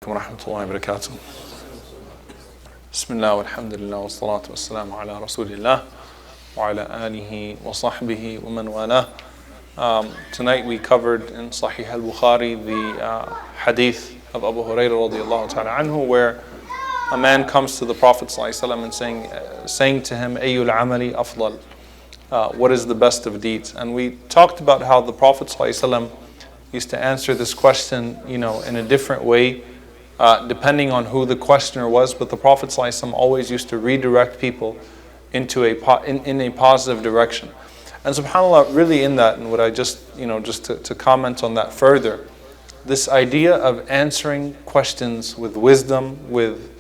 عليكم ورحمة الله وبركاته. Bismillah walhamdulillah wa salatu wa salamu ala rasulillah wa ala alihi wa sahbihi wa man wala. Tonight we covered in Sahih al-Bukhari the hadith of Abu Hurairah radiyallahu ta'ala anhu, where a man comes to the Prophet ﷺ and saying to him, Ayyul amali afdal, what is the best of deeds? And we talked about how the Prophet ﷺ used to answer this question, in a different way, depending on who the questioner was. But the Prophet ﷺ always used to redirect people into in a positive direction. And subhanAllah, really in that, and what I just to comment on that further, this idea of answering questions with wisdom, with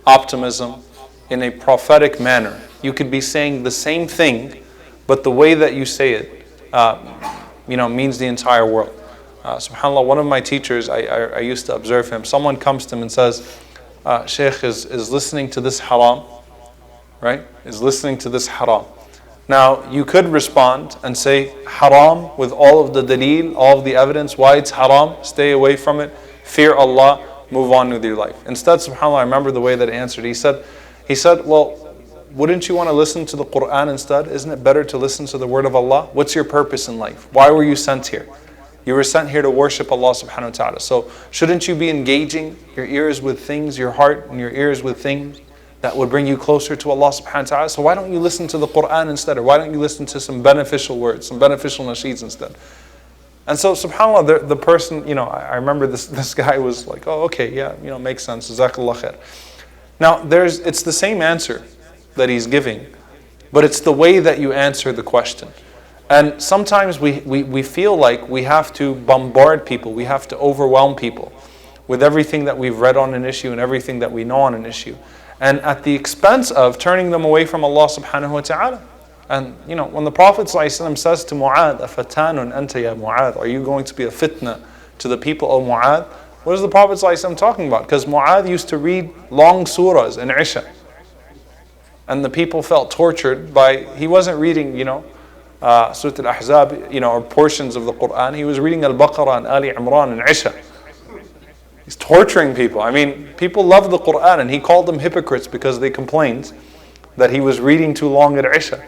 optimism, in a prophetic manner. You could be saying the same thing, but the way that you say it, means the entire world. SubhanAllah, one of my teachers, I used to observe him. Someone comes to him and says, Shaykh, is listening to this haram? Right? Is listening to this haram? Now, you could respond and say, haram, with all of the daleel, all of the evidence, why it's haram, stay away from it, fear Allah, move on with your life. Instead, subhanAllah, I remember the way that he answered. He said, well, wouldn't you want to listen to the Quran instead? Isn't it better to listen to the word of Allah? What's your purpose in life? Why were you sent here? You were sent here to worship Allah subhanahu wa ta'ala. So shouldn't you be engaging your ears with things, your heart and your ears with things that would bring you closer to Allah subhanahu wa ta'ala? So why don't you listen to the Quran instead? Or why don't you listen to some beneficial words, some beneficial nasheeds instead? And so subhanAllah, the person, I remember this guy was like, oh, okay, yeah, makes sense, jazakallah khair. Now, it's the same answer that he's giving, but it's the way that you answer the question. And sometimes we feel like we have to bombard people, we have to overwhelm people with everything that we've read on an issue and everything that we know on an issue, and at the expense of turning them away from Allah subhanahu wa ta'ala. And when the Prophet ﷺ says to Mu'adh, "Afatanun anta ya Mu'adh," are you going to be a fitna to the people of Mu'adh? What is the Prophet ﷺ talking about? Because Mu'adh used to read long surahs in Isha, and the people felt tortured by, he wasn't reading, Surah Al-Ahzab, or portions of the Quran. He was reading Al-Baqarah and Ali Imran in Isha. He's torturing people. I mean, people love the Quran, and he called them hypocrites because they complained that he was reading too long at Isha.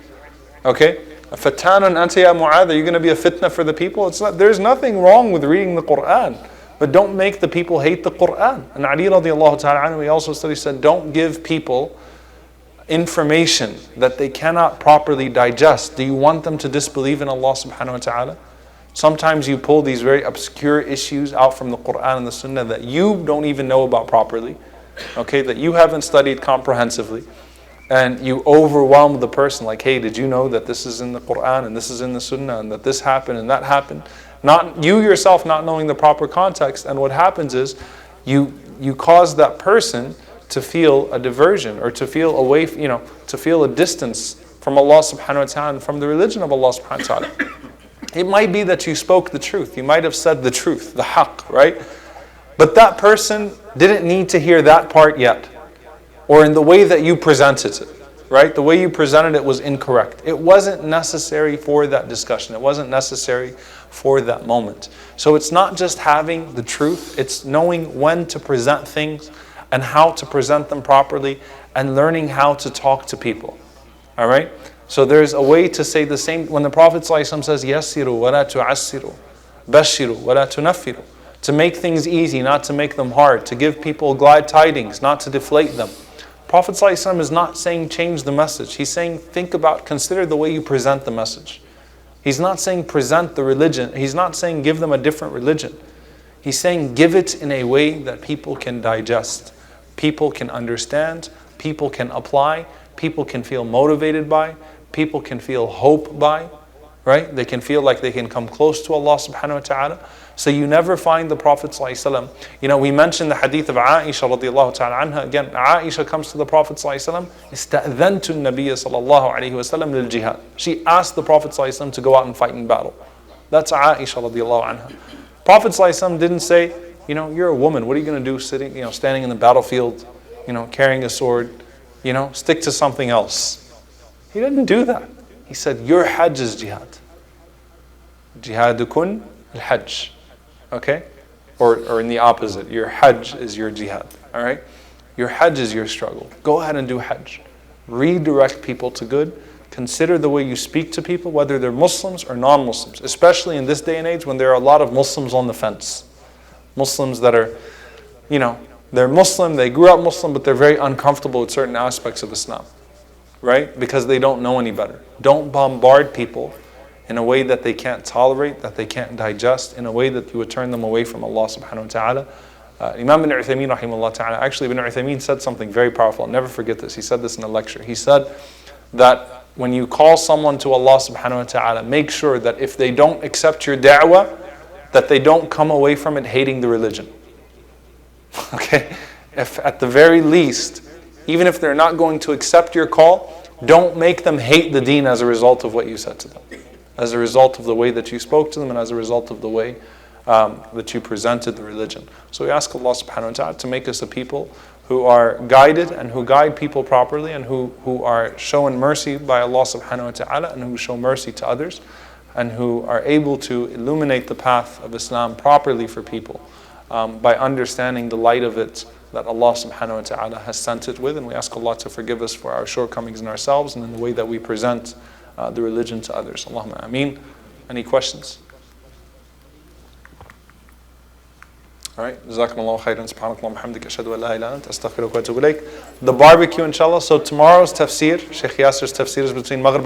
Okay? Fatanun anta ya Mu'adh, are you going to be a fitna for the people? There's nothing wrong with reading the Quran, but don't make the people hate the Quran. And Ali radiallahu ta'ala anhu, he also said, don't give people information that they cannot properly digest. Do you want them to disbelieve in Allah subhanahu wa ta'ala? Sometimes you pull these very obscure issues out from the Quran and the Sunnah that you don't even know about properly, okay, that you haven't studied comprehensively, and you overwhelm the person like, hey, did you know that this is in the Quran and this is in the Sunnah and that this happened and that happened? Not you yourself not knowing the proper context, and what happens is you cause that person to feel a diversion, or to feel away, to feel a distance from Allah subhanahu wa ta'ala and from the religion of Allah subhanahu wa ta'ala. It might be that you spoke the truth, you might have said the truth, the haqq, right? But that person didn't need to hear that part yet, or in the way that you presented it, right? The way you presented it was incorrect. It wasn't necessary for that discussion. It wasn't necessary for that moment. So it's not just having the truth, it's knowing when to present things and how to present them properly, and learning how to talk to people. All right? So there's a way to say the same. When the Prophet ﷺ says, "Yassiru wa la tu'assiru, bashiru wa la tunaffiru," to make things easy, not to make them hard, to give people glad tidings, not to deflate them. Prophet ﷺ is not saying change the message. He's saying consider the way you present the message. He's not saying present the religion. He's not saying give them a different religion. He's saying give it in a way that people can digest, people can understand, people can apply, people can feel motivated by, people can feel hope by, right? They can feel like they can come close to Allah subhanahu wa ta'ala. So you never find the Prophet ﷺ. We mentioned the hadith of Aisha radiallahu ta'ala anha. Again, Aisha comes to the Prophet ﷺ. Ista'dhantu an-Nabiyya sallallahu alayhi wa sallam lil jihad. She asked the Prophet ﷺ to go out and fight in battle. That's Aisha radiallahu anha. Prophet ﷺ didn't say, you're a woman, what are you going to do sitting, standing in the battlefield, carrying a sword, stick to something else. He didn't do that. He said, your hajj is jihad. Jihadukun al-hajj. Okay? Or in the opposite, your hajj is your jihad. All right? Your hajj is your struggle. Go ahead and do hajj. Redirect people to good. Consider the way you speak to people, whether they're Muslims or non-Muslims, especially in this day and age when there are a lot of Muslims on the fence. Muslims that are, they're Muslim, they grew up Muslim, but they're very uncomfortable with certain aspects of Islam, right? Because they don't know any better. Don't bombard people in a way that they can't tolerate, that they can't digest, in a way that you would turn them away from Allah subhanahu wa ta'ala. Imam ibn Uthaymeen rahimahullah ta'ala, actually Ibn Uthaymeen said something very powerful. I'll never forget this. He said this in a lecture. He said that when you call someone to Allah subhanahu wa ta'ala, make sure that if they don't accept your da'wah, that they don't come away from it hating the religion. Okay? If at the very least, even if they're not going to accept your call, don't make them hate the deen as a result of what you said to them. As a result of the way that you spoke to them and as a result of the way that you presented the religion. So we ask Allah subhanahu wa ta'ala to make us a people who are guided and who guide people properly and who are shown mercy by Allah subhanahu wa ta'ala and who show mercy to others and who are able to illuminate the path of Islam properly for people by understanding the light of it that Allah subhanahu wa ta'ala has sent it with. And we ask Allah to forgive us for our shortcomings in ourselves and in the way that we present the religion to others. Allahumma ameen. Any questions? Alright, Jazakumullahu khairan, subhanakallah, hamdika, ashhadu an la ilaha illa anta, astaghfiruka wa atubu ilayk. The barbecue, inshallah. So tomorrow's tafsir, Sheikh Yasser's tafsir is between Maghrib and